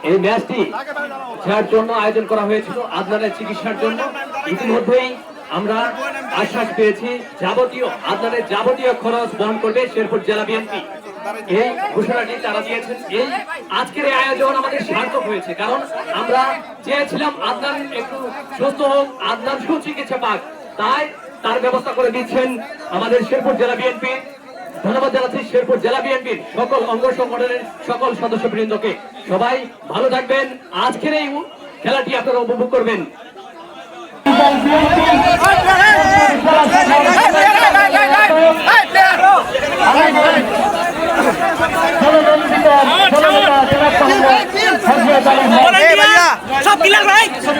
এই ম্যাচটি যার জন্য আয়োজন করা হয়েছিল আদনানের চিকিৎসার জন্য ইতিমধ্যেই আমরা আশ্বাস পেয়েছি আদনানের যাবতীয় খরচ বহন করবে শেরপুর জেলা বিএনপি। এই ঘোষণাটি তারা দিয়েছেন। এই আজকের এই আয়োজন আমাদের সার্থক হয়েছে, কারণ আমরা চেয়েছিলাম আদনান একটু সুস্থ হোক, আদনান সুচিকিৎসা পাক, তাই তার ব্যবস্থা করে দিচ্ছেন আমাদের শেরপুর জেলা বিএনপি। ধন্যবাদ জানাচ্ছি শেরপুর জেলা বিএনপির সকল অঙ্গ সংগঠনের সকল সদস্যবৃন্দকে। সবাই ভালো থাকবেন। আজকের এই খেলাটি আপনারা উপভোগ করবেন। সব ক্লিয়ার ভাই, সব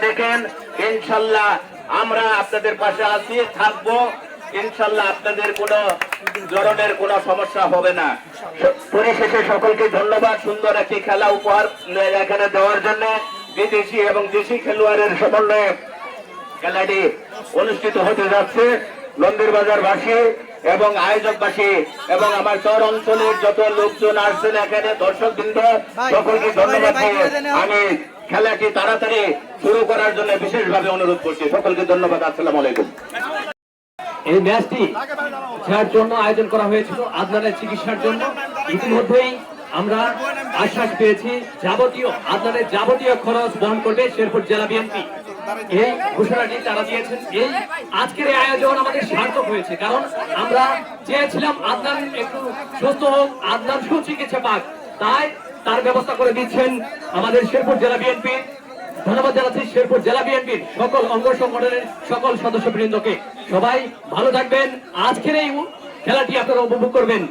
দেখেন, ইনশাল্লাহ আমরা আপনাদের পাশে আছি, থাকবো। ইনশাল্লাহ আপনাদের কোনো ধরনের কোনো সমস্যা হবে না। পরিশেষে সকলকে ধন্যবাদ সুন্দর একটি খেলা উপহার এখানে দেওয়ার জন্য। বিদেশি এবং দেশি খেলোয়াড়ের সমন্বয়ে খেলাটি অনুষ্ঠিত হতে যাচ্ছে। নন্দীরবাজারবাসী এবং আয়োজকবাসী এবং আমার চর অঞ্চলের যত লোকজন আসছেন এখানে দর্শকবৃন্দ সকলকে ধন্যবাদ দিয়ে আমি খেলাটি তাড়াতাড়ি শুরু করার জন্য বিশেষভাবে অনুরোধ করছি। সকলকে ধন্যবাদ। আসসালামু আলাইকুম। এই ম্যাচটি যার জন্য আয়োজন করা হয়েছিল আদনানের চিকিৎসার জন্য ইতিমধ্যেই আমরা আশ্বাস পেয়েছি আদনানের যাবতীয় খরচ বহন করবে শেরপুর জেলা বিএনপি। এই ঘোষণাটি তারা দিয়েছেন। এই আজকের এই আয়োজন আমাদের সার্থক হয়েছে, কারণ আমরা চেয়েছিলাম আদনান একটু সুস্থ হোক, আদনান সুচিকিৎসা পাক, তাই তার ব্যবস্থা করে দিচ্ছেন আমাদের শেরপুর জেলা বিএনপি। ধন্যবাদ জানাচ্ছি শেরপুর জেলা বিএনপির সকল অঙ্গ সংগঠনের সকল সদস্যবৃন্দকে। সবাই ভালো থাকবেন। আজকের এই খেলাটি আপনারা উপভোগ করবেন।